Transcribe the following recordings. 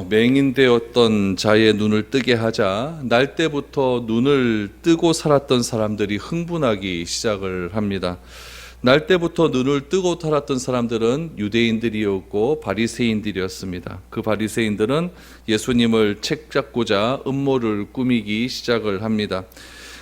맹인되었던 자의 눈을 뜨게 하자 날 때부터 눈을 뜨고 살았던 사람들이 흥분하기 시작을 합니다. 날 때부터 눈을 뜨고 살았던 사람들은 유대인들이었고 바리새인들이었습니다. 그 바리새인들은 예수님을 책잡고자 음모를 꾸미기 시작을 합니다.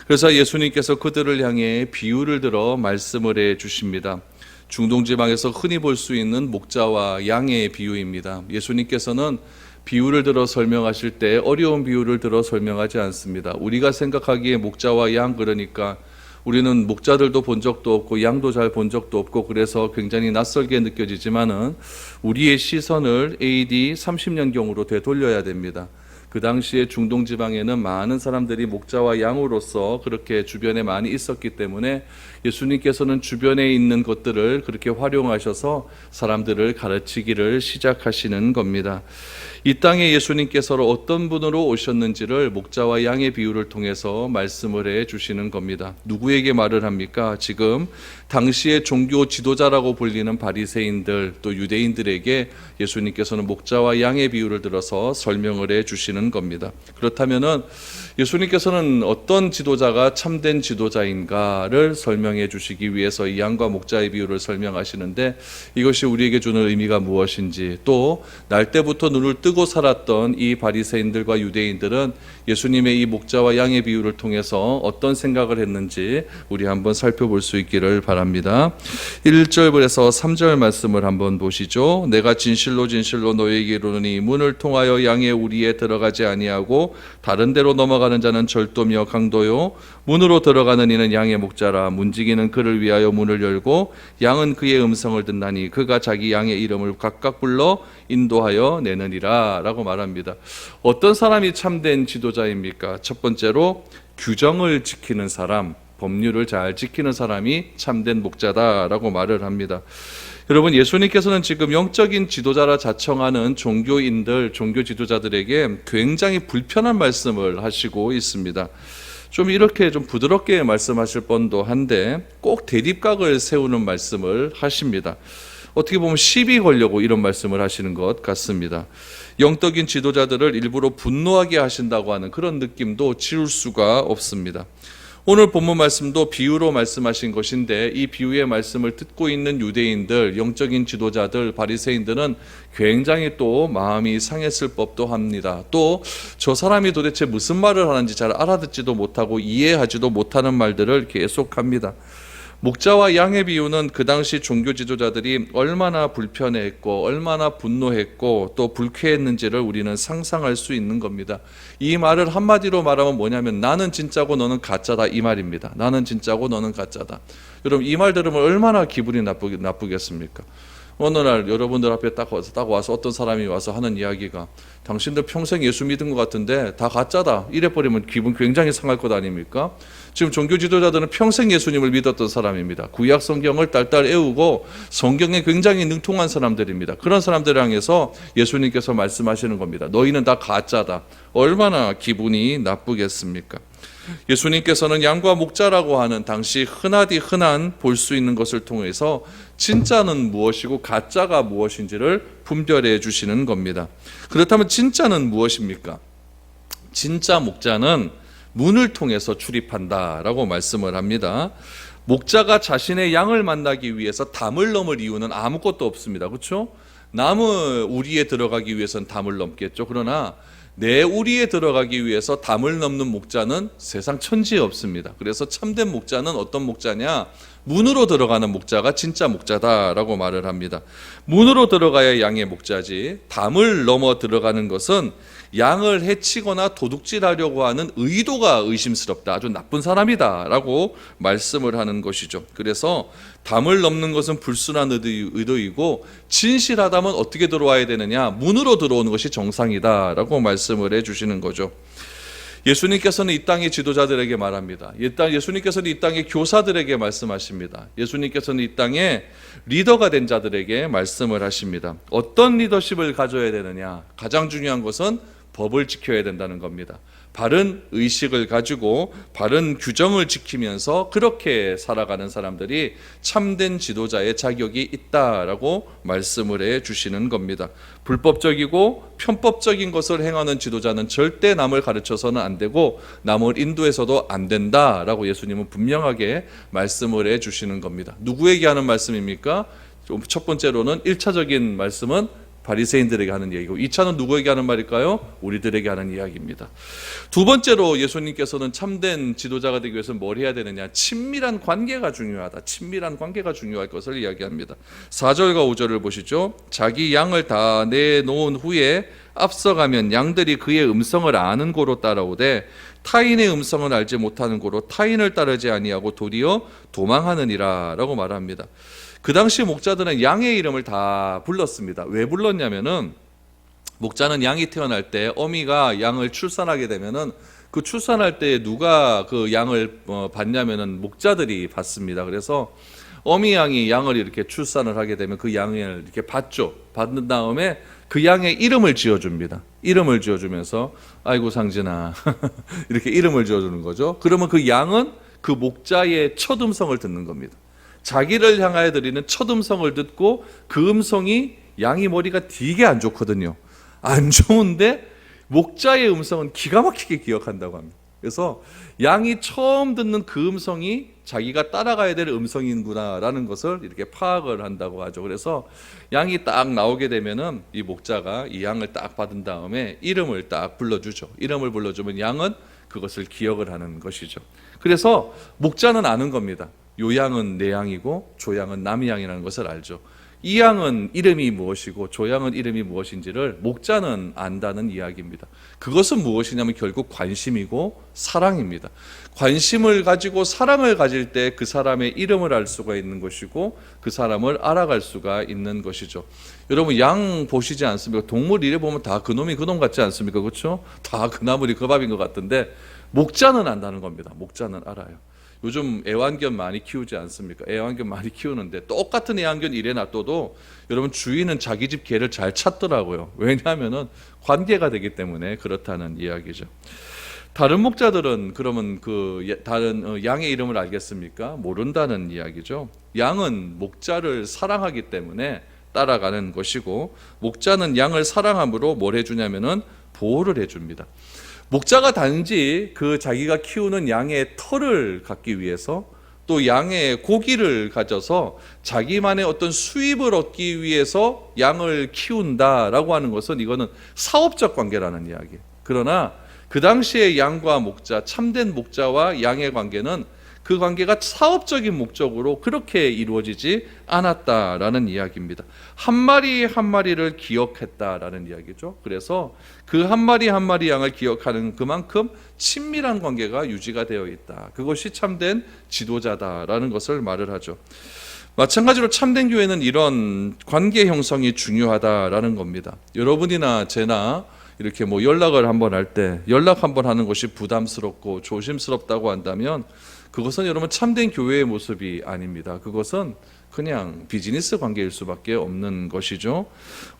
그래서 예수님께서 그들을 향해 비유를 들어 말씀을 해 주십니다. 중동지방에서 흔히 볼 수 있는 목자와 양의 비유입니다. 예수님께서는 비유를 들어 설명하실 때 어려운 비유를 들어 설명하지 않습니다. 우리가 생각하기에 목자와 양, 그러니까 우리는 목자들도 본 적도 없고 양도 잘 본 적도 없고 그래서 굉장히 낯설게 느껴지지만은 우리의 시선을 AD 30년경으로 되돌려야 됩니다. 그 당시에 중동 지방에는 많은 사람들이 목자와 양으로서 그렇게 주변에 많이 있었기 때문에 예수님께서는 주변에 있는 것들을 그렇게 활용하셔서 사람들을 가르치기를 시작하시는 겁니다. 이 땅에 예수님께서 어떤 분으로 오셨는지를 목자와 양의 비유를 통해서 말씀을 해 주시는 겁니다. 누구에게 말을 합니까? 지금 당시의 종교 지도자라고 불리는 바리새인들 또 유대인들에게 예수님께서는 목자와 양의 비유를 들어서 설명을 해 주시는 겁니다. 그렇다면은 예수님께서는 어떤 지도자가 참된 지도자인가를 설명해 주시기 위해서 이 양과 목자의 비유를 설명하시는데 이것이 우리에게 주는 의미가 무엇인지, 또 날 때부터 눈을 뜨고 살았던 이 바리새인들과 유대인들은 예수님의 이 목자와 양의 비유를 통해서 어떤 생각을 했는지 우리 한번 살펴볼 수 있기를 바랍니다. 1절에서 3절 말씀을 한번 보시죠. 내가 진실로 진실로 너희에게 이르노니 문을 통하여 양의 우리에 들어가지 아니하고 다른 데로 넘어가는 자는 절도며 강도요 문으로 들어가는 이는 양의 목자라. 문지기는 그를 위하여 문을 열고 양은 그의 음성을 듣나니 그가 자기 양의 이름을 각각 불러 인도하여 내느니라 라고 말합니다. 어떤 사람이 참된 지도자입니까? 첫 번째로 규정을 지키는 사람, 법률을 잘 지키는 사람이 참된 목자다라고 말을 합니다. 여러분, 예수님께서는 지금 영적인 지도자라 자청하는 종교인들, 종교 지도자들에게 굉장히 불편한 말씀을 하시고 있습니다. 좀 이렇게 좀 부드럽게 말씀하실 뻔도 한데 꼭 대립각을 세우는 말씀을 하십니다. 어떻게 보면 시비 걸려고 이런 말씀을 하시는 것 같습니다. 영적인 지도자들을 일부러 분노하게 하신다고 하는 그런 느낌도 지울 수가 없습니다. 오늘 본문 말씀도 비유로 말씀하신 것인데 이 비유의 말씀을 듣고 있는 유대인들, 영적인 지도자들, 바리새인들은 굉장히 또 마음이 상했을 법도 합니다. 또 저 사람이 도대체 무슨 말을 하는지 잘 알아듣지도 못하고 이해하지도 못하는 말들을 계속합니다. 목자와 양의 비유는 그 당시 종교 지도자들이 얼마나 불편해했고 얼마나 분노했고 또 불쾌했는지를 우리는 상상할 수 있는 겁니다. 이 말을 한마디로 말하면 뭐냐면 나는 진짜고 너는 가짜다, 이 말입니다. 나는 진짜고 너는 가짜다. 여러분, 이 말 들으면 얼마나 기분이 나쁘겠습니까? 어느 날 여러분들 앞에 딱 와서 어떤 사람이 와서 하는 이야기가 당신들 평생 예수 믿은 것 같은데 다 가짜다, 이래버리면 기분 굉장히 상할 것 아닙니까? 지금 종교 지도자들은 평생 예수님을 믿었던 사람입니다. 구약 성경을 딸딸 외우고 성경에 굉장히 능통한 사람들입니다. 그런 사람들을 향해서 예수님께서 말씀하시는 겁니다. 너희는 다 가짜다. 얼마나 기분이 나쁘겠습니까? 예수님께서는 양과 목자라고 하는 당시 흔하디 흔한 볼 수 있는 것을 통해서 진짜는 무엇이고 가짜가 무엇인지를 분별해 주시는 겁니다. 그렇다면 진짜는 무엇입니까? 진짜 목자는 문을 통해서 출입한다라고 말씀을 합니다. 목자가 자신의 양을 만나기 위해서 담을 넘을 이유는 아무것도 없습니다. 그렇죠? 남의 우리에 들어가기 위해서는 담을 넘겠죠. 그러나 내 우리에 들어가기 위해서 담을 넘는 목자는 세상 천지에 없습니다. 그래서 참된 목자는 어떤 목자냐? 문으로 들어가는 목자가 진짜 목자다라고 말을 합니다. 문으로 들어가야 양의 목자지 담을 넘어 들어가는 것은 양을 해치거나 도둑질하려고 하는 의도가 의심스럽다, 아주 나쁜 사람이다 라고 말씀을 하는 것이죠. 그래서 담을 넘는 것은 불순한 의도이고 진실하다면 어떻게 들어와야 되느냐? 문으로 들어오는 것이 정상이다 라고 말씀을 해주시는 거죠. 예수님께서는 이 땅의 지도자들에게 말합니다. 예수님께서는 이 땅의 교사들에게 말씀하십니다. 예수님께서는 이 땅의 리더가 된 자들에게 말씀을 하십니다. 어떤 리더십을 가져야 되느냐? 가장 중요한 것은 법을 지켜야 된다는 겁니다. 바른 의식을 가지고 바른 규정을 지키면서 그렇게 살아가는 사람들이 참된 지도자의 자격이 있다라고 말씀을 해 주시는 겁니다. 불법적이고 편법적인 것을 행하는 지도자는 절대 남을 가르쳐서는 안 되고 남을 인도해서도 안 된다라고 예수님은 분명하게 말씀을 해 주시는 겁니다. 누구에게 하는 말씀입니까? 첫 번째로는 1차적인 말씀은 바리새인들에게 하는 얘기고 2차는 누구에게 하는 말일까요? 우리들에게 하는 이야기입니다. 두 번째로 예수님께서는 참된 지도자가 되기 위해서는 뭘 해야 되느냐? 친밀한 관계가 중요하다. 친밀한 관계가 중요할 것을 이야기합니다. 4절과 5절을 보시죠. 자기 양을 다 내놓은 후에 앞서가면 양들이 그의 음성을 아는 고로 따라오되 타인의 음성을 알지 못하는 고로 타인을 따르지 아니하고 도리어 도망하느니라 라고 말합니다. 그 당시 목자들은 양의 이름을 다 불렀습니다. 왜 불렀냐면은 목자는 양이 태어날 때 어미가 양을 출산하게 되면은 그 출산할 때 누가 그 양을 받냐면은 목자들이 받습니다. 그래서 어미 양이 양을 이렇게 출산을 하게 되면 그 양을 이렇게 받죠. 받는 다음에 그 양의 이름을 지어줍니다. 이름을 지어주면서 아이고 상진아 이렇게 이름을 지어주는 거죠. 그러면 그 양은 그 목자의 첫 음성을 듣는 겁니다. 자기를 향하여 드리는 첫 음성을 듣고 그 음성이 양이 머리가 되게 안 좋거든요. 안 좋은데 목자의 음성은 기가 막히게 기억한다고 합니다. 그래서 양이 처음 듣는 그 음성이 자기가 따라가야 될 음성이구나라는 것을 이렇게 파악을 한다고 하죠. 그래서 양이 딱 나오게 되면은 이 목자가 이 양을 딱 받은 다음에 이름을 딱 불러주죠. 이름을 불러주면 양은 그것을 기억을 하는 것이죠. 그래서 목자는 아는 겁니다. 요 양은 내 양이고 조 양은 남의 양이라는 것을 알죠. 이 양은 이름이 무엇이고 조 양은 이름이 무엇인지를 목자는 안다는 이야기입니다. 그것은 무엇이냐면 결국 관심이고 사랑입니다. 관심을 가지고 사랑을 가질 때 그 사람의 이름을 알 수가 있는 것이고 그 사람을 알아갈 수가 있는 것이죠. 여러분 양 보시지 않습니까? 동물 이래 보면 다 그놈이 그놈 같지 않습니까? 그렇죠? 다 그 나물이 그 밥인 것 같은데 목자는 안다는 겁니다. 목자는 알아요. 요즘 애완견 많이 키우지 않습니까? 애완견 많이 키우는데 똑같은 애완견 이래 놔둬도 여러분 주인은 자기 집 개를 잘 찾더라고요. 왜냐하면 관계가 되기 때문에 그렇다는 이야기죠. 다른 목자들은 그러면 그 다른 양의 이름을 알겠습니까? 모른다는 이야기죠. 양은 목자를 사랑하기 때문에 따라가는 것이고 목자는 양을 사랑함으로 뭘 해주냐면은 보호를 해줍니다. 목자가 단지 그 자기가 키우는 양의 털을 갖기 위해서 또 양의 고기를 가져서 자기만의 어떤 수입을 얻기 위해서 양을 키운다라고 하는 것은 이거는 사업적 관계라는 이야기예요. 그러나 그 당시에 양과 목자, 참된 목자와 양의 관계는 그 관계가 사업적인 목적으로 그렇게 이루어지지 않았다라는 이야기입니다. 한 마리 한 마리를 기억했다라는 이야기죠. 그래서 그 한 마리 한 마리 양을 기억하는 그만큼 친밀한 관계가 유지가 되어 있다. 그것이 참된 지도자다라는 것을 말을 하죠. 마찬가지로 참된 교회는 이런 관계 형성이 중요하다라는 겁니다. 여러분이나 제나 이렇게 뭐 연락을 한번 할 때 연락 한번 하는 것이 부담스럽고 조심스럽다고 한다면 그것은 여러분 참된 교회의 모습이 아닙니다. 그것은 그냥 비즈니스 관계일 수밖에 없는 것이죠.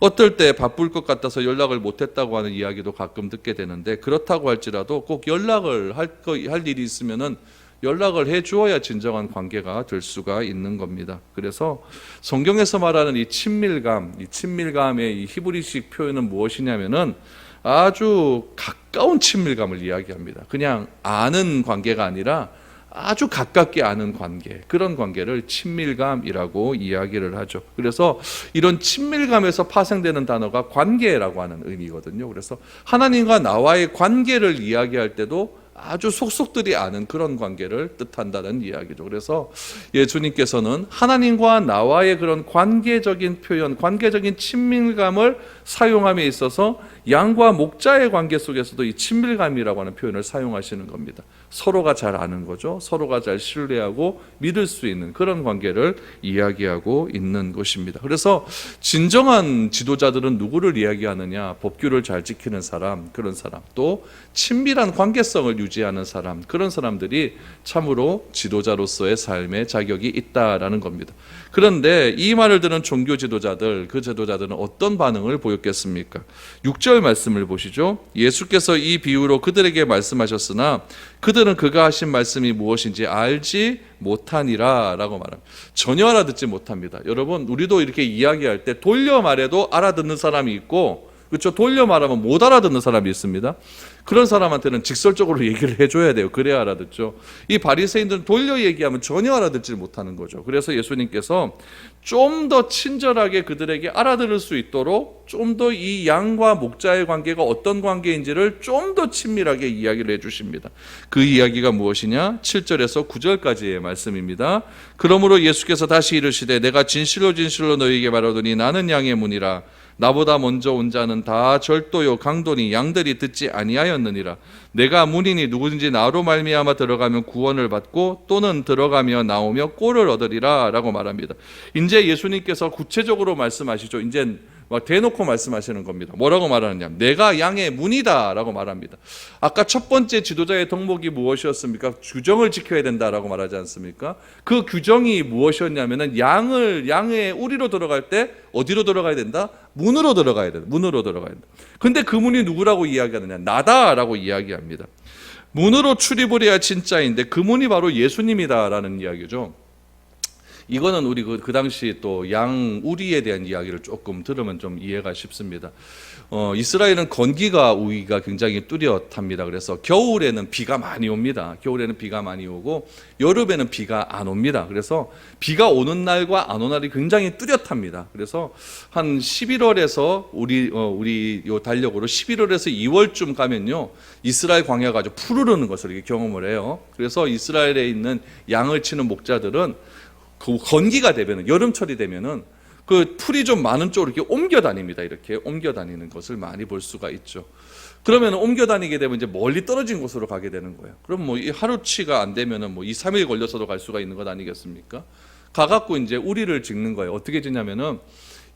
어떨 때 바쁠 것 같아서 연락을 못했다고 하는 이야기도 가끔 듣게 되는데 그렇다고 할지라도 꼭 연락을 할 일이 있으면은 연락을 해 주어야 진정한 관계가 될 수가 있는 겁니다. 그래서 성경에서 말하는 이 친밀감의 이 히브리식 표현은 무엇이냐면은 아주 가까운 친밀감을 이야기합니다. 그냥 아는 관계가 아니라 아주 가깝게 아는 관계, 그런 관계를 친밀감이라고 이야기를 하죠. 그래서 이런 친밀감에서 파생되는 단어가 관계라고 하는 의미거든요. 그래서 하나님과 나와의 관계를 이야기할 때도 아주 속속들이 아는 그런 관계를 뜻한다는 이야기죠. 그래서 예수님께서는 하나님과 나와의 그런 관계적인 표현, 관계적인 친밀감을 사용함에 있어서 양과 목자의 관계 속에서도 이 친밀감이라고 하는 표현을 사용하시는 겁니다. 서로가 잘 아는 거죠. 서로가 잘 신뢰하고 믿을 수 있는 그런 관계를 이야기하고 있는 것입니다. 그래서 진정한 지도자들은 누구를 이야기하느냐? 법규를 잘 지키는 사람, 그런 사람, 또 친밀한 관계성을 유지하는 사람, 그런 사람들이 참으로 지도자로서의 삶의 자격이 있다라는 겁니다. 그런데 이 말을 듣는 종교 지도자들, 그 지도자들은 어떤 반응을 보였겠습니까? 6절 말씀을 보시죠. 예수께서 이 비유로 그들에게 말씀하셨으나 그들은 그가 하신 말씀이 무엇인지 알지 못하니라 라고 말합니다. 전혀 알아듣지 못합니다. 여러분, 우리도 이렇게 이야기할 때 돌려 말해도 알아듣는 사람이 있고, 그렇죠? 돌려 말하면 못 알아듣는 사람이 있습니다. 그런 사람한테는 직설적으로 얘기를 해줘야 돼요. 그래야 알아듣죠. 이 바리새인들은 돌려 얘기하면 전혀 알아듣지 못하는 거죠. 그래서 예수님께서 좀 더 친절하게 그들에게 알아들을 수 있도록 좀 더 이 양과 목자의 관계가 어떤 관계인지를 좀 더 친밀하게 이야기를 해주십니다. 그 이야기가 무엇이냐? 7절에서 9절까지의 말씀입니다. 그러므로 예수께서 다시 이르시되 내가 진실로 진실로 너희에게 말하노니 나는 양의 문이라. 나보다 먼저 온 자는 다 절도요 강도니 양들이 듣지 아니하였느니라. 내가 문이니 누구든지 나로 말미암아 들어가면 구원을 받고 또는 들어가며 나오며 꼴을 얻으리라 라고 말합니다. 이제 예수님께서 구체적으로 말씀하시죠. 이제 막 대놓고 말씀하시는 겁니다. 뭐라고 말하느냐? 내가 양의 문이다 라고 말합니다. 아까 첫 번째 지도자의 덕목이 무엇이었습니까? 규정을 지켜야 된다라고 말하지 않습니까? 그 규정이 무엇이었냐면은 양의 우리로 들어갈 때 어디로 들어가야 된다? 문으로 들어가야 된다. 문으로 들어가야 된다. 근데 그 문이 누구라고 이야기하느냐? 나다라고 이야기합니다. 문으로 출입을 해야 진짜인데 그 문이 바로 예수님이다라는 이야기죠. 이거는 우리 그 당시 또 양 우리에 대한 이야기를 조금 들으면 좀 이해가 쉽습니다. 이스라엘은 건기가 우기가 굉장히 뚜렷합니다. 그래서 겨울에는 비가 많이 옵니다. 겨울에는 비가 많이 오고 여름에는 비가 안 옵니다. 그래서 비가 오는 날과 안 오는 날이 굉장히 뚜렷합니다. 그래서 한 11월에서 우리 요 달력으로 11월에서 2월쯤 가면요 이스라엘 광야가 아주 푸르르는 것을 이렇게 경험을 해요. 그래서 이스라엘에 있는 양을 치는 목자들은 그 건기가 되면은 여름철이 되면은 그 풀이 좀 많은 쪽으로 이렇게 옮겨 다닙니다. 이렇게 옮겨 다니는 것을 많이 볼 수가 있죠. 그러면 옮겨 다니게 되면 이제 멀리 떨어진 곳으로 가게 되는 거예요. 그럼 뭐 이 하루치가 안 되면은 뭐 2, 3일 걸려서도 갈 수가 있는 것 아니겠습니까? 가갖고 이제 우리를 짓는 거예요. 어떻게 짓냐면은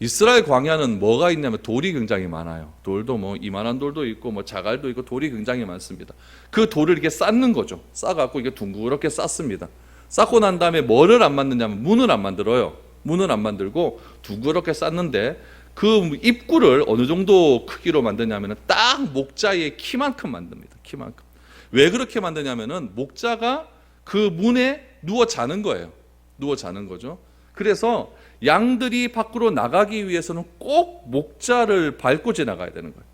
이스라엘 광야는 뭐가 있냐면 돌이 굉장히 많아요. 돌도 뭐 이만한 돌도 있고 뭐 자갈도 있고 돌이 굉장히 많습니다. 그 돌을 이렇게 쌓는 거죠. 쌓아갖고 이게 둥그렇게 쌓습니다. 쌓고 난 다음에 뭐를 안 만드냐면 문을 안 만들어요. 문을 안 만들고 둥그렇게 쌓는데 그 입구를 어느 정도 크기로 만드냐면 딱 목자의 키만큼 만듭니다. 키만큼. 왜 그렇게 만드냐면은 목자가 그 문에 누워 자는 거예요. 누워 자는 거죠. 그래서 양들이 밖으로 나가기 위해서는 꼭 목자를 밟고 지나가야 되는 거예요.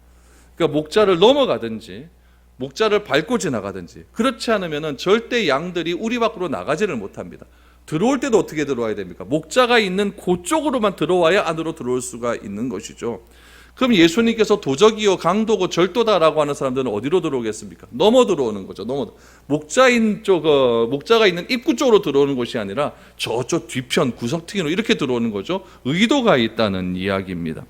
그러니까 목자를 넘어가든지 목자를 밟고 지나가든지 그렇지 않으면 절대 양들이 우리 밖으로 나가지를 못합니다. 들어올 때도 어떻게 들어와야 됩니까? 목자가 있는 그쪽으로만 들어와야 안으로 들어올 수가 있는 것이죠. 그럼 예수님께서 도적이요 강도고 절도다라고 하는 사람들은 어디로 들어오겠습니까? 넘어 들어오는 거죠. 목자가 있는 입구 쪽으로 들어오는 것이 아니라 저쪽 뒤편 구석탱이로 이렇게 들어오는 거죠. 의도가 있다는 이야기입니다.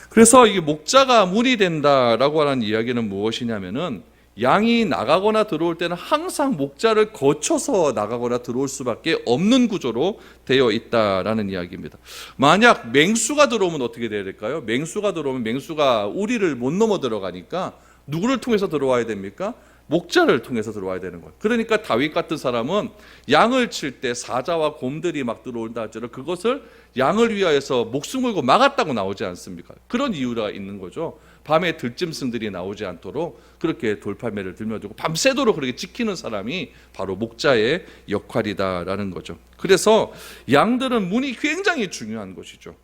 그래서 이게 목자가 문이 된다라고 하는 이야기는 무엇이냐면은 양이 나가거나 들어올 때는 항상 목자를 거쳐서 나가거나 들어올 수밖에 없는 구조로 되어 있다라는 이야기입니다. 만약 맹수가 들어오면 어떻게 돼야 될까요? 맹수가 들어오면 맹수가 우리를 못 넘어 들어가니까 누구를 통해서 들어와야 됩니까? 목자를 통해서 들어와야 되는 거예요. 그러니까 다윗 같은 사람은 양을 칠 때 사자와 곰들이 막 들어온다 할지라도 그것을 양을 위하여서 목숨 걸고 막았다고 나오지 않습니까? 그런 이유가 있는 거죠. 밤에 들짐승들이 나오지 않도록 그렇게 돌팔매를 들며두고 밤새도록 그렇게 지키는 사람이 바로 목자의 역할이다라는 거죠. 그래서 양들은 문이 굉장히 중요한 것이죠.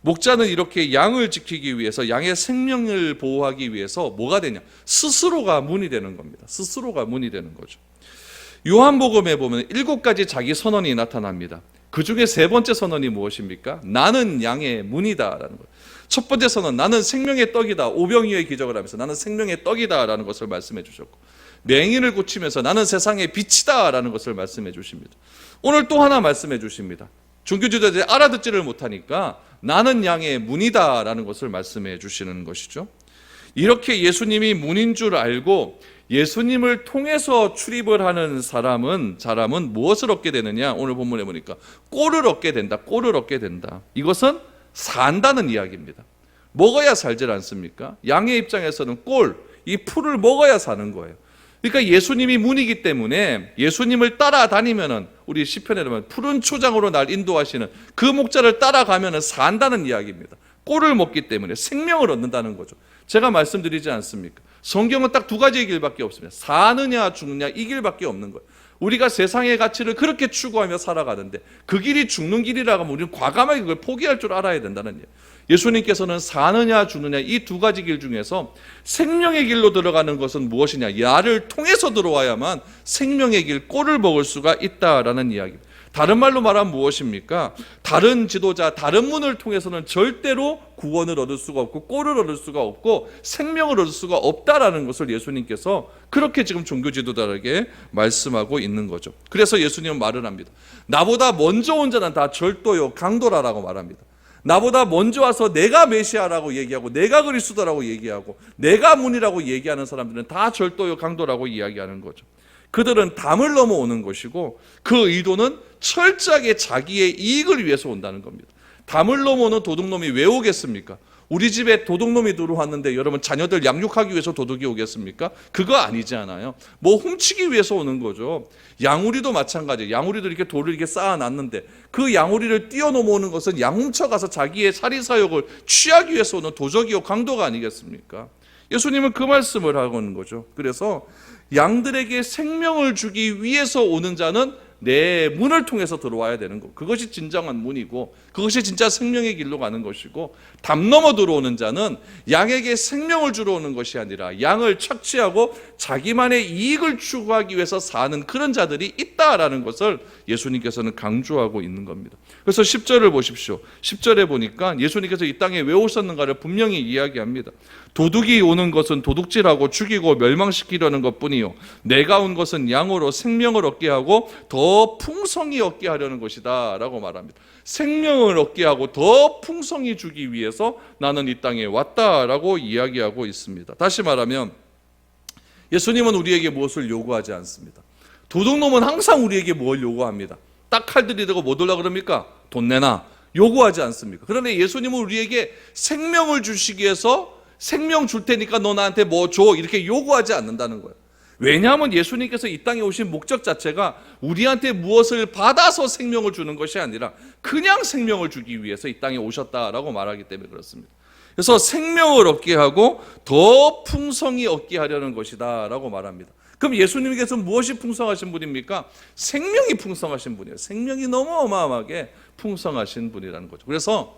목자는 이렇게 양을 지키기 위해서 양의 생명을 보호하기 위해서 뭐가 되냐? 스스로가 문이 되는 겁니다. 스스로가 문이 되는 거죠. 요한복음에 보면 7가지 자기 선언이 나타납니다. 그 중에 3번째 선언이 무엇입니까? 나는 양의 문이다라는 거예요. 첫 번째 선언, 나는 생명의 떡이다. 오병이어의 기적을 하면서 나는 생명의 떡이다라는 것을 말씀해 주셨고, 맹인을 고치면서 나는 세상의 빛이다라는 것을 말씀해 주십니다. 오늘 또 하나 말씀해 주십니다. 종교지도자들이 알아듣지를 못하니까 나는 양의 문이다라는 것을 말씀해 주시는 것이죠. 이렇게 예수님이 문인 줄 알고 예수님을 통해서 출입을 하는 사람은 무엇을 얻게 되느냐? 오늘 본문에 보니까 꼴을 얻게 된다. 꼴을 얻게 된다. 이것은 산다는 이야기입니다. 먹어야 살질 않습니까? 양의 입장에서는 이 풀을 먹어야 사는 거예요. 그러니까 예수님이 문이기 때문에 예수님을 따라다니면은 우리 시편에 보면 푸른 초장으로 날 인도하시는 그 목자를 따라가면은 산다는 이야기입니다. 꼴을 먹기 때문에 생명을 얻는다는 거죠. 제가 말씀드리지 않습니까? 성경은 딱 두 가지의 길밖에 없습니다. 사느냐 죽느냐 이 길밖에 없는 거예요. 우리가 세상의 가치를 그렇게 추구하며 살아가는데 그 길이 죽는 길이라고 하면 우리는 과감하게 그걸 포기할 줄 알아야 된다는 얘기예요. 예수님께서는 사느냐 죽느냐 이 두 가지 길 중에서 생명의 길로 들어가는 것은 무엇이냐, 야를 통해서 들어와야만 생명의 길, 꼴을 먹을 수가 있다라는 이야기입니다. 다른 말로 말하면 무엇입니까? 다른 지도자, 다른 문을 통해서는 절대로 구원을 얻을 수가 없고 꼴을 얻을 수가 없고 생명을 얻을 수가 없다라는 것을 예수님께서 그렇게 지금 종교 지도자에게 말씀하고 있는 거죠. 그래서 예수님은 말을 합니다. 나보다 먼저 온 자는 다 절도요 강도라라고 말합니다. 나보다 먼저 와서 내가 메시아라고 얘기하고 내가 그리스도라고 얘기하고 내가 문이라고 얘기하는 사람들은 다 절도요 강도라고 이야기하는 거죠. 그들은 담을 넘어오는 것이고 그 의도는 철저하게 자기의 이익을 위해서 온다는 겁니다. 담을 넘어오는 도둑놈이 왜 오겠습니까? 우리 집에 도둑놈이 들어왔는데 여러분 자녀들 양육하기 위해서 도둑이 오겠습니까? 그거 아니지 않아요. 뭐 훔치기 위해서 오는 거죠. 양우리도 마찬가지예요. 양우리도 이렇게 돌을 이렇게 쌓아놨는데 그 양우리를 뛰어넘어오는 것은 양 훔쳐가서 자기의 사리사욕을 취하기 위해서 오는 도적이요 강도가 아니겠습니까? 예수님은 그 말씀을 하고 있는 거죠. 그래서 양들에게 생명을 주기 위해서 오는 자는 내 문을 통해서 들어와야 되는 거. 그것이 진정한 문이고 그것이 진짜 생명의 길로 가는 것이고, 담 넘어 들어오는 자는 양에게 생명을 주러 오는 것이 아니라 양을 착취하고 자기만의 이익을 추구하기 위해서 사는 그런 자들이 있다라는 것을 예수님께서는 강조하고 있는 겁니다. 그래서 10절을 보십시오. 10절에 보니까 예수님께서 이 땅에 왜 오셨는가를 분명히 이야기합니다. 도둑이 오는 것은 도둑질하고 죽이고 멸망시키려는 것뿐이요 내가 온 것은 양으로 생명을 얻게 하고 더 풍성히 얻게 하려는 것이다 라고 말합니다. 생명을 얻게 하고 더 풍성히 주기 위해서 나는 이 땅에 왔다라고 이야기하고 있습니다. 다시 말하면 예수님은 우리에게 무엇을 요구하지 않습니다. 도둑놈은 항상 우리에게 뭘 요구합니다. 딱 칼 들이대고 뭐 들라 그럽니까? 돈 내놔. 요구하지 않습니까? 그런데 예수님은 우리에게 생명을 주시기 위해서 생명 줄 테니까 너 나한테 뭐 줘 이렇게 요구하지 않는다는 거예요. 왜냐하면 예수님께서 이 땅에 오신 목적 자체가 우리한테 무엇을 받아서 생명을 주는 것이 아니라 그냥 생명을 주기 위해서 이 땅에 오셨다라고 말하기 때문에 그렇습니다. 그래서 생명을 얻게 하고 더 풍성히 얻게 하려는 것이다 라고 말합니다. 그럼 예수님께서 무엇이 풍성하신 분입니까? 생명이 풍성하신 분이에요. 생명이 너무 어마어마하게 풍성하신 분이라는 거죠. 그래서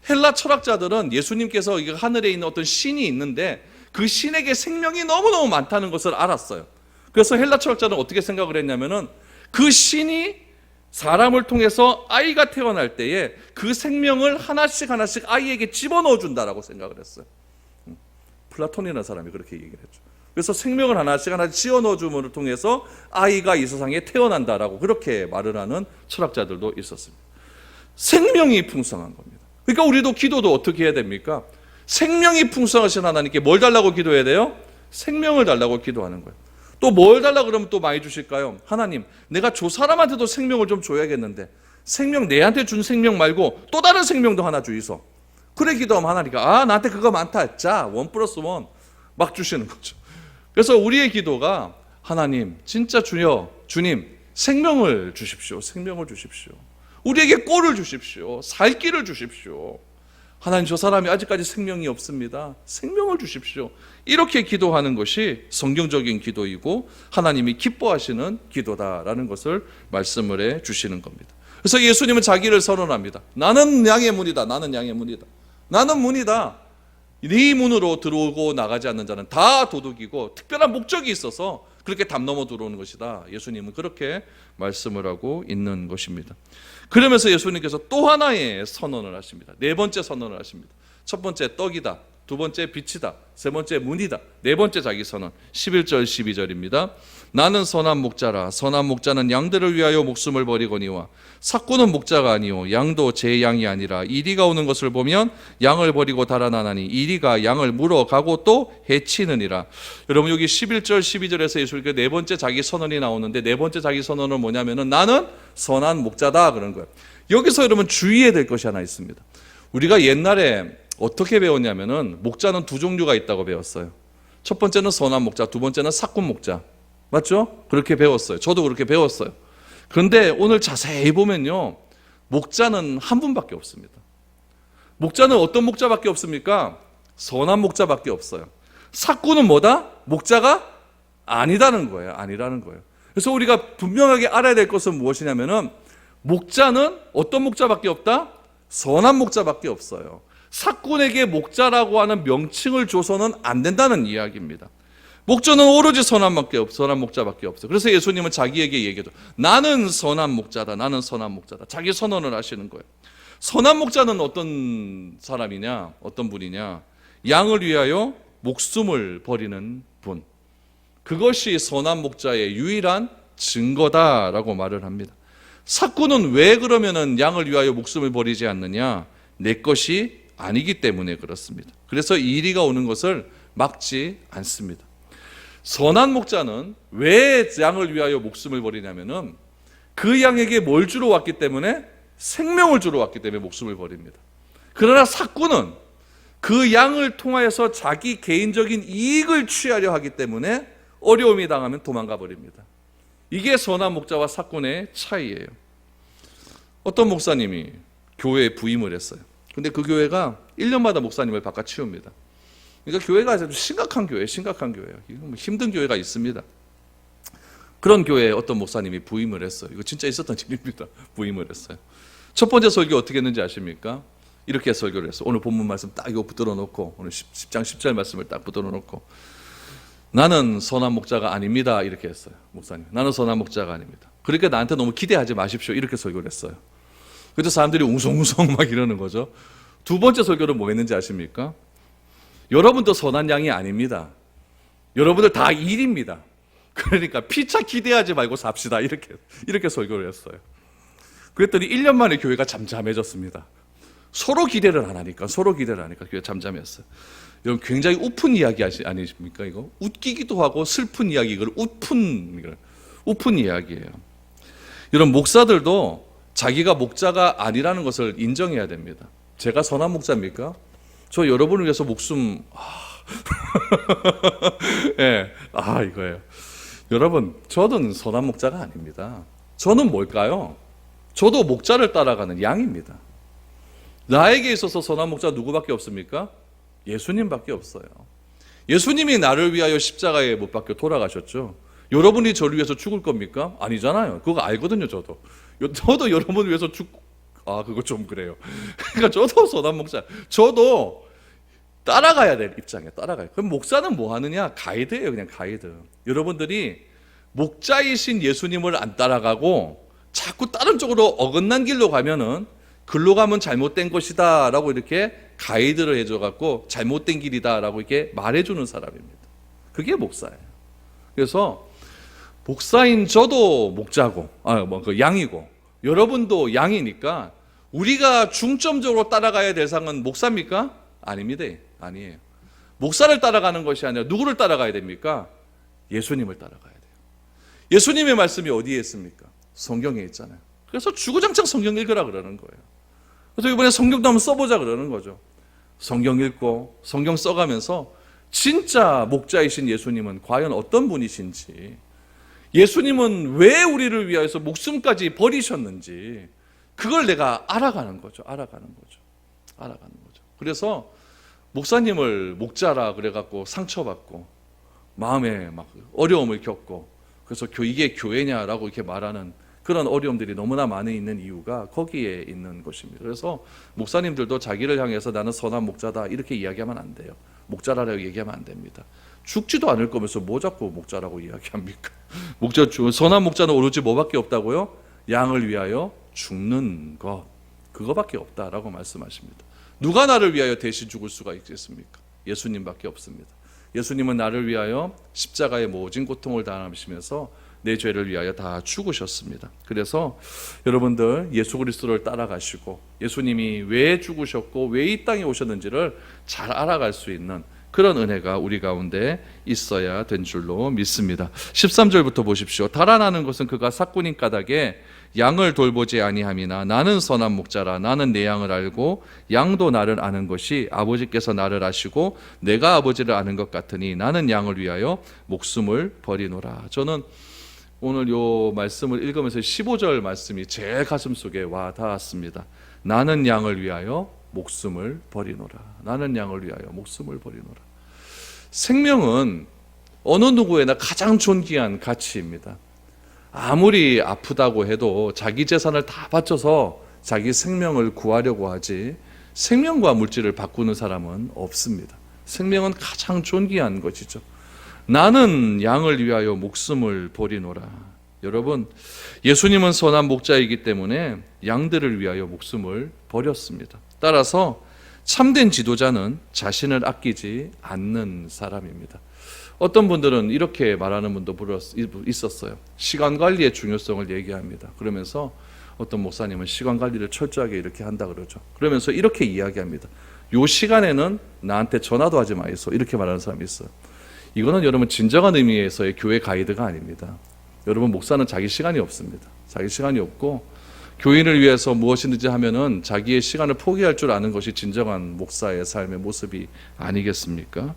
헬라 철학자들은 예수님께서 하늘에 있는 어떤 신이 있는데 그 신에게 생명이 너무너무 많다는 것을 알았어요. 그래서 헬라 철학자는 어떻게 생각을 했냐면은 그 신이 사람을 통해서 아이가 태어날 때에 그 생명을 하나씩 하나씩 아이에게 집어넣어 준다라고 생각을 했어요. 플라톤이라는 사람이 그렇게 얘기를 했죠. 그래서 생명을 하나씩 하나씩 집어넣어 줌을 통해서 아이가 이 세상에 태어난다라고 그렇게 말을 하는 철학자들도 있었습니다. 생명이 풍성한 겁니다. 그러니까 우리도 기도도 어떻게 해야 됩니까? 생명이 풍성하신 하나님께 뭘 달라고 기도해야 돼요? 생명을 달라고 기도하는 거예요. 또 뭘 달라고 그러면 또 많이 주실까요? 하나님, 내가 저 사람한테도 생명을 좀 줘야겠는데 생명 내한테 준 생명 말고 또 다른 생명도 하나 주이소. 그래 기도하면 하나님가 나한테 그거 많다. 자, 1+1 막 주시는 거죠. 그래서 우리의 기도가 하나님, 진짜 주님 생명을 주십시오. 생명을 주십시오. 우리에게 꼴을 주십시오. 살 길을 주십시오. 하나님, 저 사람이 아직까지 생명이 없습니다. 생명을 주십시오. 이렇게 기도하는 것이 성경적인 기도이고 하나님이 기뻐하시는 기도다라는 것을 말씀을 해 주시는 겁니다. 그래서 예수님은 자기를 선언합니다. 나는 양의 문이다. 나는 양의 문이다. 나는 문이다. 네 문으로 들어오고 나가지 않는 자는 다 도둑이고 특별한 목적이 있어서 그렇게 담 넘어 들어오는 것이다. 예수님은 그렇게 말씀을 하고 있는 것입니다. 그러면서 예수님께서 또 하나의 선언을 하십니다. 네 번째 선언을 하십니다. 첫 번째 떡이다. 두 번째 빛이다. 세 번째 문이다. 네 번째 자기 선언 11절 12절입니다. 나는 선한 목자라. 선한 목자는 양들을 위하여 목숨을 버리거니와 삭구는 목자가 아니요 양도 제 양이 아니라 이리가 오는 것을 보면 양을 버리고 달아나나니 이리가 양을 물어가고 또 해치느니라. 여러분 여기 11절 12절에서 예수님께 네 번째 자기 선언이 나오는데 네 번째 자기 선언은 뭐냐면은 나는 선한 목자다 그런 거예요. 여기서 여러분 주의해야 될 것이 하나 있습니다. 우리가 옛날에 어떻게 배웠냐면은 목자는 두 종류가 있다고 배웠어요. 첫 번째는 선한 목자, 두 번째는 삭군 목자. 맞죠? 그렇게 배웠어요. 저도 그렇게 배웠어요. 그런데 오늘 자세히 보면요, 목자는 한 분밖에 없습니다. 목자는 어떤 목자밖에 없습니까? 선한 목자밖에 없어요. 삭구는 뭐다? 목자가 아니라는 거예요. 아니라는 거예요. 그래서 우리가 분명하게 알아야 될 것은 무엇이냐면은 목자는 어떤 목자밖에 없다? 선한 목자밖에 없어요. 삭군에게 목자라고 하는 명칭을 줘서는 안 된다는 이야기입니다. 목자는 오로지 선한 목자밖에 없어요. 그래서 예수님은 자기에게 얘기해도 나는 선한 목자다. 나는 선한 목자다. 자기 선언을 하시는 거예요. 선한 목자는 어떤 사람이냐? 어떤 분이냐? 양을 위하여 목숨을 버리는 분. 그것이 선한 목자의 유일한 증거다라고 말을 합니다. 삭구는 왜 그러면은 양을 위하여 목숨을 버리지 않느냐? 내 것이 아니기 때문에 그렇습니다. 그래서 이 이리가 오는 것을 막지 않습니다. 선한 목자는 왜 양을 위하여 목숨을 버리냐면은 그 양에게 뭘 주러 왔기 때문에 생명을 주러 왔기 때문에 목숨을 버립니다. 그러나 삭구는 그 양을 통하여서 자기 개인적인 이익을 취하려 하기 때문에 어려움이 당하면 도망가 버립니다. 이게 선한 목자와 삭군의 차이예요. 어떤 목사님이 교회에 부임을 했어요. 근데 그 교회가 1년마다 목사님을 바꿔 치웁니다. 그러니까 교회가 아주 심각한 교회예요. 힘든 교회가 있습니다. 그런 교회에 어떤 목사님이 부임을 했어요. 이거 진짜 있었던 일입니다. 부임을 했어요. 첫 번째 설교 어떻게 했는지 아십니까? 이렇게 설교를 했어요. 오늘 본문 말씀 딱 이거 붙들어 놓고 오늘 10장 10절 말씀을 딱 붙들어 놓고 나는 선한 목자가 아닙니다. 이렇게 했어요. 목사님. 나는 선한 목자가 아닙니다. 그러니까 나한테 너무 기대하지 마십시오. 이렇게 설교를 했어요. 그래서 사람들이 웅성웅성 막 이러는 거죠. 두 번째 설교는 뭐 했는지 아십니까? 여러분도 선한 양이 아닙니다. 여러분들 다 일입니다. 그러니까 피차 기대하지 말고 삽시다. 이렇게 설교를 했어요. 그랬더니 1년 만에 교회가 잠잠해졌습니다. 서로 기대를 안 하니까 교회가 잠잠했어요. 여러분 굉장히 우픈 이야기 아니십니까? 이거 웃기기도 하고 슬픈 이야기, 이걸 우픈 이야기예요. 여러분 목사들도 자기가 목자가 아니라는 것을 인정해야 됩니다. 제가 선한 목자입니까? 저 여러분을 위해서 목숨 예, 이거예요. 여러분 저는 선한 목자가 아닙니다. 저는 뭘까요? 저도 목자를 따라가는 양입니다. 나에게 있어서 선한 목자 누구밖에 없습니까? 예수님밖에 없어요. 예수님이 나를 위하여 십자가에 못 박혀 돌아가셨죠. 여러분이 저를 위해서 죽을 겁니까? 아니잖아요. 그거 알거든요. 저도 여러분을 위해서 그거 좀 그래요. 그러니까 저도 선한 목자, 저도 따라가야 될 입장에 따라가요. 그럼 목사는 뭐 하느냐? 가이드예요. 그냥 가이드. 여러분들이 목자이신 예수님을 안 따라가고 자꾸 다른 쪽으로 어긋난 길로 가면은 글로 가면 잘못된 것이다 라고 이렇게 가이드를 해줘갖고 잘못된 길이다 라고 이렇게 말해주는 사람입니다. 그게 목사예요. 그래서 목사인 저도 목자고 양이고 여러분도 양이니까 우리가 중점적으로 따라가야 될 상은 목사입니까? 아닙니다. 아니에요. 목사를 따라가는 것이 아니라 누구를 따라가야 됩니까? 예수님을 따라가야 돼요. 예수님의 말씀이 어디에 있습니까? 성경에 있잖아요. 그래서 주구장창 성경 읽으라 그러는 거예요. 그래서 이번에 성경도 한번 써보자 그러는 거죠. 성경 읽고 성경 써가면서 진짜 목자이신 예수님은 과연 어떤 분이신지, 예수님은 왜 우리를 위하여서 목숨까지 버리셨는지 그걸 내가 알아가는 거죠. 그래서 목사님을 목자라 그래갖고 상처받고 마음에 막 어려움을 겪고 그래서 이게 교회냐라고 이렇게 말하는 그런 어려움들이 너무나 많이 있는 이유가 거기에 있는 것입니다. 그래서 목사님들도 자기를 향해서 나는 선한 목자다 이렇게 이야기하면 안 돼요. 목자라고 얘기하면 안 됩니다. 죽지도 않을 거면서 뭐 자꾸 목자라고 이야기합니까? 선한 목자는 오로지 뭐밖에 없다고요? 양을 위하여 죽는 것, 그거밖에 없다라고 말씀하십니다. 누가 나를 위하여 대신 죽을 수가 있겠습니까? 예수님밖에 없습니다. 예수님은 나를 위하여 십자가의 모진 고통을 당하시면서 내 죄를 위하여 다 죽으셨습니다. 그래서 여러분들 예수 그리스도를 따라가시고 예수님이 왜 죽으셨고 왜 이 땅에 오셨는지를 잘 알아갈 수 있는 그런 은혜가 우리 가운데 있어야 된 줄로 믿습니다. 13절부터 보십시오. 달아나는 것은 그가 삭군인 까닭에 양을 돌보지 아니함이나 나는 선한 목자라. 나는 내 양을 알고 양도 나를 아는 것이 아버지께서 나를 아시고 내가 아버지를 아는 것 같으니 나는 양을 위하여 목숨을 버리노라. 저는 오늘 요 말씀을 읽으면서 15절 말씀이 제 가슴 속에 와 닿았습니다. 나는 양을 위하여 목숨을 버리노라. 나는 양을 위하여 목숨을 버리노라. 생명은 어느 누구에나 가장 존귀한 가치입니다. 아무리 아프다고 해도 자기 재산을 다 바쳐서 자기 생명을 구하려고 하지 생명과 물질을 바꾸는 사람은 없습니다. 생명은 가장 존귀한 것이죠. 나는 양을 위하여 목숨을 버리노라. 여러분, 예수님은 선한 목자이기 때문에 양들을 위하여 목숨을 버렸습니다. 따라서 참된 지도자는 자신을 아끼지 않는 사람입니다. 어떤 분들은 이렇게 말하는 분도 있었어요. 시간 관리의 중요성을 얘기합니다. 그러면서 어떤 목사님은 시간 관리를 철저하게 이렇게 한다 그러죠. 그러면서 이렇게 이야기합니다. 요 시간에는 나한테 전화도 하지 마이소. 이렇게 말하는 사람이 있어요. 이거는 여러분 진정한 의미에서의 교회 가이드가 아닙니다. 여러분, 목사는 자기 시간이 없습니다. 자기 시간이 없고 교인을 위해서 무엇이든지 하면은 자기의 시간을 포기할 줄 아는 것이 진정한 목사의 삶의 모습이 아니겠습니까?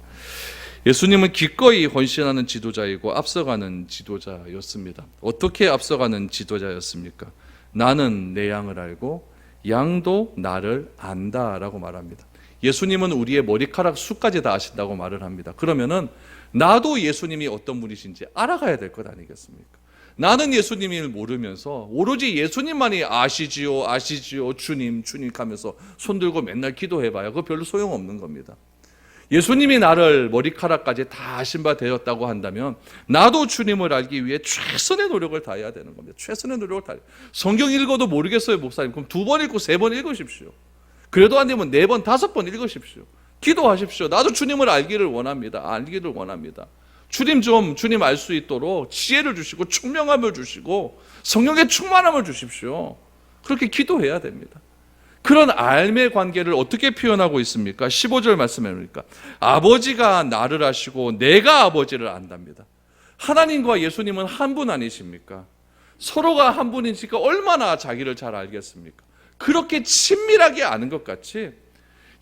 예수님은 기꺼이 헌신하는 지도자이고 앞서가는 지도자였습니다. 어떻게 앞서가는 지도자였습니까? 나는 내 양을 알고 양도 나를 안다라고 말합니다. 예수님은 우리의 머리카락 수까지 다 아신다고 말을 합니다. 그러면은 나도 예수님이 어떤 분이신지 알아가야 될 것 아니겠습니까? 나는 예수님을 모르면서 오로지 예수님만이 아시지요 주님 하면서 손 들고 맨날 기도해봐요. 그거 별로 소용없는 겁니다. 예수님이 나를 머리카락까지 다 아신 바 되었다고 한다면 나도 주님을 알기 위해 최선의 노력을 다해야 되는 겁니다. 최선의 노력을 다해야. 성경 읽어도 모르겠어요, 목사님. 그럼 2번 읽고 3번 읽으십시오. 그래도 안 되면 4번, 5번 읽으십시오. 기도하십시오. 나도 주님을 알기를 원합니다. 주님 알 수 있도록 지혜를 주시고 총명함을 주시고 성령의 충만함을 주십시오. 그렇게 기도해야 됩니다. 그런 알매 관계를 어떻게 표현하고 있습니까? 15절 말씀해 보니까 아버지가 나를 아시고 내가 아버지를 안답니다. 하나님과 예수님은 한 분 아니십니까? 서로가 한 분이니까 얼마나 자기를 잘 알겠습니까? 그렇게 친밀하게 아는 것 같이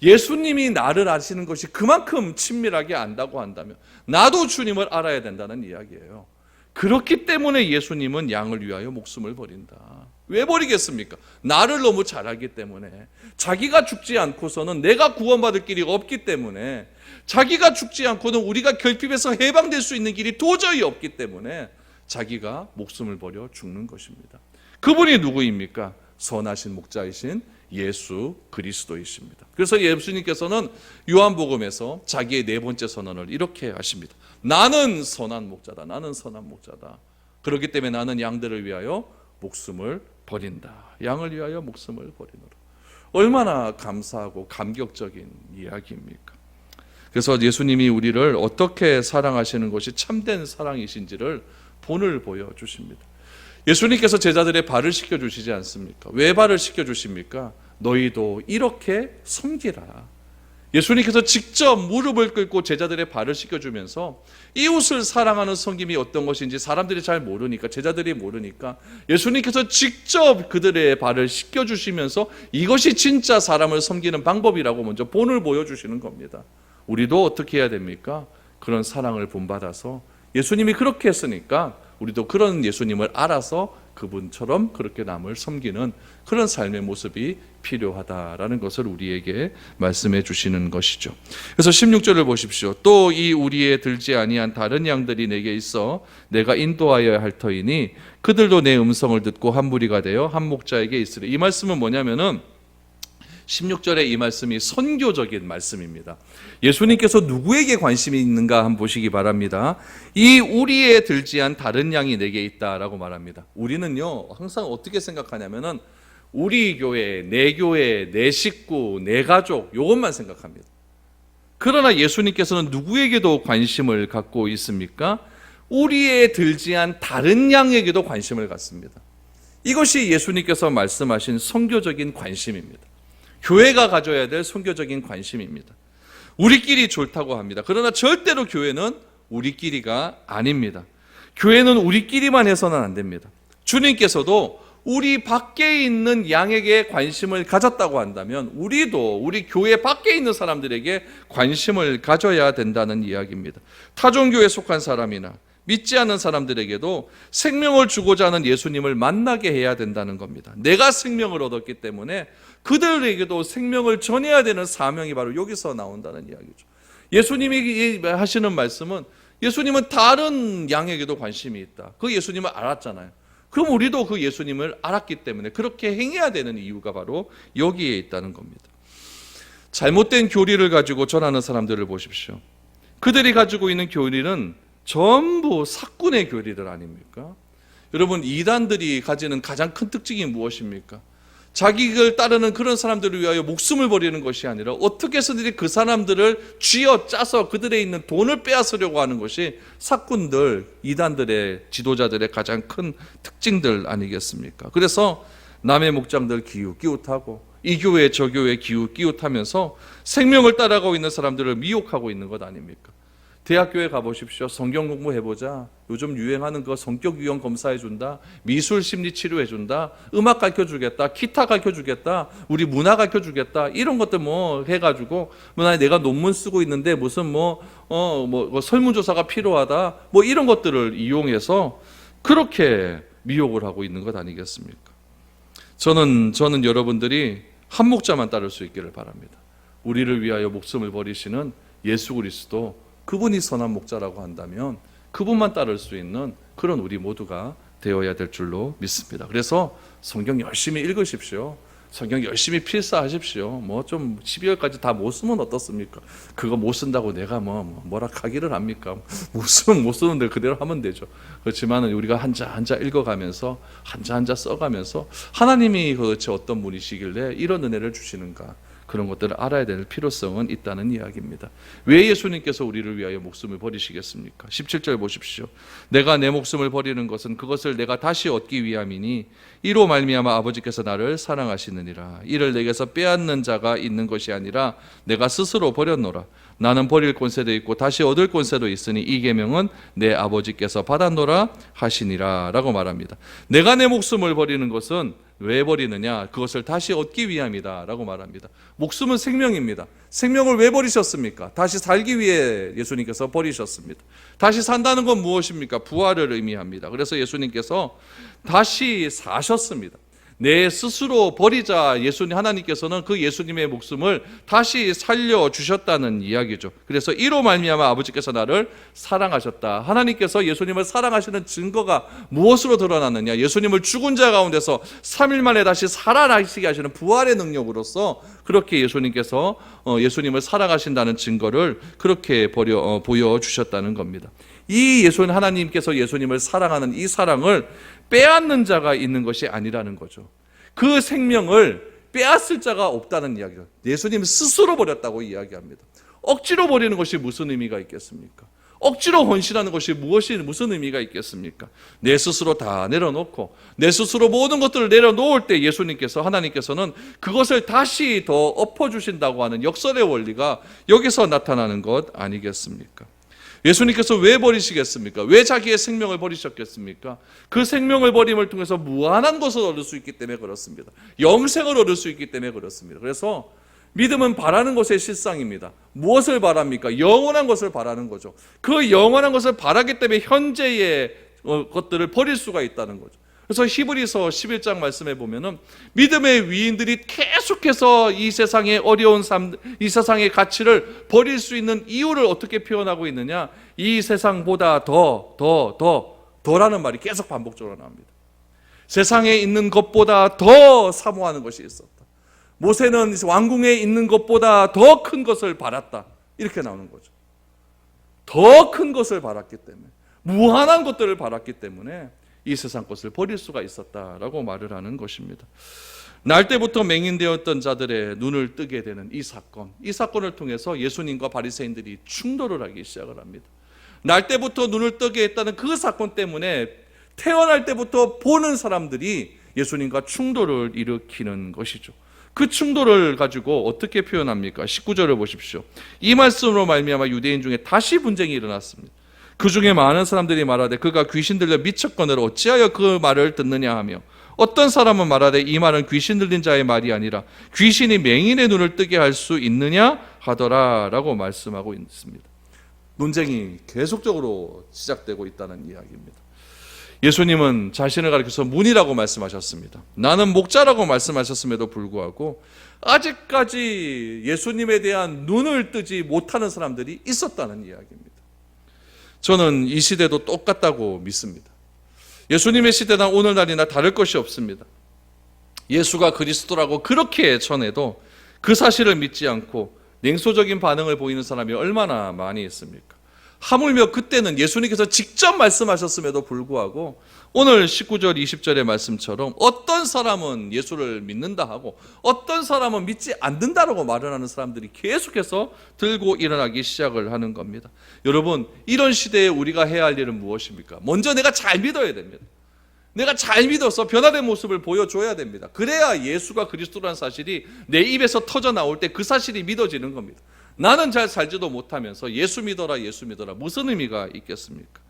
예수님이 나를 아시는 것이 그만큼 친밀하게 안다고 한다면 나도 주님을 알아야 된다는 이야기예요. 그렇기 때문에 예수님은 양을 위하여 목숨을 버린다. 왜 버리겠습니까? 나를 너무 잘 알기 때문에, 자기가 죽지 않고서는 내가 구원받을 길이 없기 때문에, 자기가 죽지 않고는 우리가 결핍에서 해방될 수 있는 길이 도저히 없기 때문에 자기가 목숨을 버려 죽는 것입니다. 그분이 누구입니까? 선하신 목자이신 예수 그리스도이십니다. 그래서 예수님께서는 요한복음에서 자기의 4번째 선언을 이렇게 하십니다. 나는 선한 목자다. 나는 선한 목자다. 그렇기 때문에 나는 양들을 위하여 목숨을 버린다. 양을 위하여 목숨을 버리노라. 얼마나 감사하고 감격적인 이야기입니까? 그래서 예수님이 우리를 어떻게 사랑하시는 것이 참된 사랑이신지를 본을 보여주십니다. 예수님께서 제자들의 발을 씻겨주시지 않습니까? 왜 발을 씻겨주십니까? 너희도 이렇게 섬기라. 예수님께서 직접 무릎을 꿇고 제자들의 발을 씻겨주면서 이웃을 사랑하는 섬김이 어떤 것인지 사람들이 잘 모르니까, 제자들이 모르니까 예수님께서 직접 그들의 발을 씻겨주시면서 이것이 진짜 사람을 섬기는 방법이라고 먼저 본을 보여주시는 겁니다. 우리도 어떻게 해야 됩니까? 그런 사랑을 본받아서 예수님이 그렇게 했으니까 우리도 그런 예수님을 알아서 그분처럼 그렇게 남을 섬기는 그런 삶의 모습이 필요하다라는 것을 우리에게 말씀해 주시는 것이죠. 그래서 16절을 보십시오. 또 이 우리에 들지 아니한 다른 양들이 내게 있어 내가 인도하여야 할 터이니 그들도 내 음성을 듣고 한 무리가 되어 한 목자에게 있으리. 이 말씀은 뭐냐면은 16절의 이 말씀이 선교적인 말씀입니다. 예수님께서 누구에게 관심이 있는가 한번 보시기 바랍니다. 이 우리에 들지한 다른 양이 내게 있다라고 말합니다. 우리는요 항상 어떻게 생각하냐면은 우리 교회, 내 식구, 내 가족 이것만 생각합니다. 그러나 예수님께서는 누구에게도 관심을 갖고 있습니까? 우리에 들지한 다른 양에게도 관심을 갖습니다. 이것이 예수님께서 말씀하신 선교적인 관심입니다. 교회가 가져야 될 선교적인 관심입니다. 우리끼리 좋다고 합니다. 그러나 절대로 교회는 우리끼리가 아닙니다. 교회는 우리끼리만 해서는 안 됩니다. 주님께서도 우리 밖에 있는 양에게 관심을 가졌다고 한다면 우리도 우리 교회 밖에 있는 사람들에게 관심을 가져야 된다는 이야기입니다. 타종교에 속한 사람이나 믿지 않는 사람들에게도 생명을 주고자 하는 예수님을 만나게 해야 된다는 겁니다. 내가 생명을 얻었기 때문에 그들에게도 생명을 전해야 되는 사명이 바로 여기서 나온다는 이야기죠. 예수님이 하시는 말씀은 예수님은 다른 양에게도 관심이 있다. 그 예수님을 알았잖아요. 그럼 우리도 그 예수님을 알았기 때문에 그렇게 행해야 되는 이유가 바로 여기에 있다는 겁니다. 잘못된 교리를 가지고 전하는 사람들을 보십시오. 그들이 가지고 있는 교리는 전부 사꾼의 교리들 아닙니까? 여러분, 이단들이 가지는 가장 큰 특징이 무엇입니까? 자기를 따르는 그런 사람들을 위하여 목숨을 버리는 것이 아니라 어떻게 해서든지 그 사람들을 쥐어 짜서 그들의 있는 돈을 빼앗으려고 하는 것이 사꾼들, 이단들의 지도자들의 가장 큰 특징들 아니겠습니까? 그래서 남의 목장들 기웃기웃하고 이 교회 저 교회 기웃기웃하면서 생명을 따라가고 있는 사람들을 미혹하고 있는 것 아닙니까? 대학교에 가보십시오. 성경 공부해보자. 요즘 유행하는 거 성격 유형 검사해준다. 미술 심리 치료해준다. 음악 가르쳐주겠다. 기타 가르쳐주겠다. 우리 문화 가르쳐주겠다. 이런 것들 뭐 해가지고 내가 논문 쓰고 있는데 무슨 설문조사가 필요하다. 뭐 이런 것들을 이용해서 그렇게 미혹을 하고 있는 것 아니겠습니까? 저는 여러분들이 한 목자만 따를 수 있기를 바랍니다. 우리를 위하여 목숨을 버리시는 예수 그리스도, 그분이 선한 목자라고 한다면 그분만 따를 수 있는 그런 우리 모두가 되어야 될 줄로 믿습니다. 그래서 성경 열심히 읽으십시오. 성경 열심히 필사하십시오. 뭐 좀 12월까지 다 못 쓰면 어떻습니까? 그거 못 쓴다고 내가 뭐라 하기를 합니까? 못 쓰는데 그대로 하면 되죠. 그렇지만 우리가 한자 읽어가면서 한자 써가면서 하나님이 도대체 어떤 분이시길래 이런 은혜를 주시는가, 그런 것들을 알아야 될 필요성은 있다는 이야기입니다. 왜 예수님께서 우리를 위하여 목숨을 버리시겠습니까? 17절 보십시오. 내가 내 목숨을 버리는 것은 그것을 내가 다시 얻기 위함이니 이로 말미암아 아버지께서 나를 사랑하시느니라. 이를 내게서 빼앗는 자가 있는 것이 아니라 내가 스스로 버렸노라. 나는 버릴 권세도 있고 다시 얻을 권세도 있으니 이 계명은 내 아버지께서 받았노라 하시니라 라고 말합니다. 내가 내 목숨을 버리는 것은 왜 버리느냐? 그것을 다시 얻기 위함이다 라고 말합니다. 목숨은 생명입니다. 생명을 왜 버리셨습니까? 다시 살기 위해 예수님께서 버리셨습니다. 다시 산다는 건 무엇입니까? 부활을 의미합니다. 그래서 예수님께서 다시 사셨습니다. 내 스스로 버리자 하나님께서는 그 예수님의 목숨을 다시 살려주셨다는 이야기죠. 그래서 이로 말미암아 아버지께서 나를 사랑하셨다. 하나님께서 예수님을 사랑하시는 증거가 무엇으로 드러났느냐? 예수님을 죽은 자 가운데서 3일 만에 다시 살아나시게 하시는 부활의 능력으로서 그렇게 예수님께서 예수님을 사랑하신다는 증거를 그렇게 보여주셨다는 겁니다. 이 하나님께서 예수님을 사랑하는 이 사랑을 빼앗는 자가 있는 것이 아니라는 거죠. 그 생명을 빼앗을 자가 없다는 이야기죠. 예수님 스스로 버렸다고 이야기합니다. 억지로 버리는 것이 무슨 의미가 있겠습니까? 억지로 헌신하는 것이 무슨 의미가 있겠습니까? 내 스스로 다 내려놓고 내 스스로 모든 것들을 내려놓을 때 하나님께서는 그것을 다시 더 엎어주신다고 하는 역설의 원리가 여기서 나타나는 것 아니겠습니까? 예수님께서 왜 버리시겠습니까? 왜 자기의 생명을 버리셨겠습니까? 그 생명을 버림을 통해서 무한한 것을 얻을 수 있기 때문에 그렇습니다. 영생을 얻을 수 있기 때문에 그렇습니다. 그래서 믿음은 바라는 것의 실상입니다. 무엇을 바랍니까? 영원한 것을 바라는 거죠. 그 영원한 것을 바라기 때문에 현재의 것들을 버릴 수가 있다는 거죠. 그래서 히브리서 11장 말씀에 보면은 믿음의 위인들이 계속해서 이 세상의 어려운 삶, 이 세상의 가치를 버릴 수 있는 이유를 어떻게 표현하고 있느냐? 이 세상보다 더라는 말이 계속 반복적으로 나옵니다. 세상에 있는 것보다 더 사모하는 것이 있었다. 모세는 왕궁에 있는 것보다 더 큰 것을 바랐다. 이렇게 나오는 거죠. 더 큰 것을 바랐기 때문에, 무한한 것들을 바랐기 때문에 이 세상 것을 버릴 수가 있었다라고 말을 하는 것입니다. 날 때부터 맹인되었던 자들의 눈을 뜨게 되는 이 사건을 통해서 예수님과 바리새인들이 충돌을 하기 시작을 합니다. 날 때부터 눈을 뜨게 했다는 그 사건 때문에 태어날 때부터 보는 사람들이 예수님과 충돌을 일으키는 것이죠. 그 충돌을 가지고 어떻게 표현합니까? 19절을 보십시오. 이 말씀으로 말미암아 유대인 중에 다시 분쟁이 일어났습니다. 그 중에 많은 사람들이 말하되 그가 귀신 들려 미쳤거늘 어찌하여 그 말을 듣느냐 하며, 어떤 사람은 말하되 이 말은 귀신 들린 자의 말이 아니라 귀신이 맹인의 눈을 뜨게 할 수 있느냐 하더라 라고 말씀하고 있습니다. 논쟁이 계속적으로 시작되고 있다는 이야기입니다. 예수님은 자신을 가리켜서 문이라고 말씀하셨습니다. 나는 목자라고 말씀하셨음에도 불구하고 아직까지 예수님에 대한 눈을 뜨지 못하는 사람들이 있었다는 이야기입니다. 저는 이 시대도 똑같다고 믿습니다. 예수님의 시대나 오늘날이나 다를 것이 없습니다. 예수가 그리스도라고 그렇게 전해도 그 사실을 믿지 않고 냉소적인 반응을 보이는 사람이 얼마나 많이 있습니까? 하물며 그때는 예수님께서 직접 말씀하셨음에도 불구하고 오늘 19절 20절의 말씀처럼 어떤 사람은 예수를 믿는다 하고 어떤 사람은 믿지 않는다라고 말을 하는 사람들이 계속해서 들고 일어나기 시작을 하는 겁니다. 여러분, 이런 시대에 우리가 해야 할 일은 무엇입니까? 먼저 내가 잘 믿어야 됩니다. 내가 잘 믿어서 변화된 모습을 보여줘야 됩니다. 그래야 예수가 그리스도라는 사실이 내 입에서 터져 나올 때 그 사실이 믿어지는 겁니다. 나는 잘 살지도 못하면서 예수 믿어라 예수 믿어라 무슨 의미가 있겠습니까?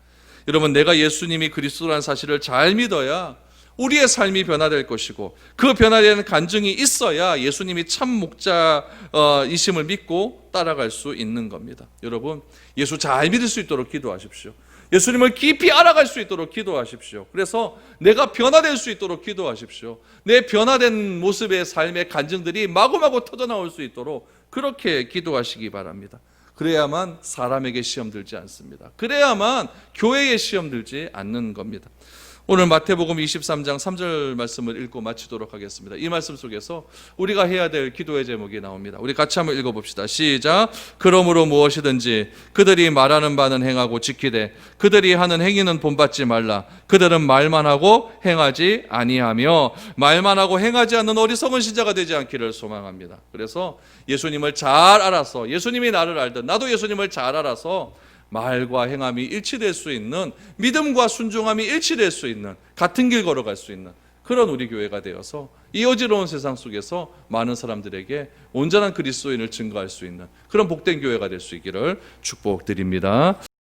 여러분, 내가 예수님이 그리스도라는 사실을 잘 믿어야 우리의 삶이 변화될 것이고 그 변화되는 간증이 있어야 예수님이 참 목자이심을 믿고 따라갈 수 있는 겁니다. 여러분, 예수 잘 믿을 수 있도록 기도하십시오. 예수님을 깊이 알아갈 수 있도록 기도하십시오. 그래서 내가 변화될 수 있도록 기도하십시오. 내 변화된 모습의 삶의 간증들이 마구마구 터져나올 수 있도록 그렇게 기도하시기 바랍니다. 그래야만 사람에게 시험 들지 않습니다. 그래야만 교회에 시험 들지 않는 겁니다. 오늘 마태복음 23장 3절 말씀을 읽고 마치도록 하겠습니다. 이 말씀 속에서 우리가 해야 될 기도의 제목이 나옵니다. 우리 같이 한번 읽어봅시다. 시작. 그러므로 무엇이든지 그들이 말하는 바는 행하고 지키되 그들이 하는 행위는 본받지 말라. 그들은 말만 하고 행하지 아니하며 말만 하고 행하지 않는 어리석은 신자가 되지 않기를 소망합니다. 그래서 예수님을 잘 알아서, 예수님이 나를 알듯 나도 예수님을 잘 알아서 말과 행함이 일치될 수 있는, 믿음과 순종함이 일치될 수 있는, 같은 길 걸어갈 수 있는 그런 우리 교회가 되어서 이 어지러운 세상 속에서 많은 사람들에게 온전한 그리스도인을 증거할 수 있는 그런 복된 교회가 될 수 있기를 축복드립니다.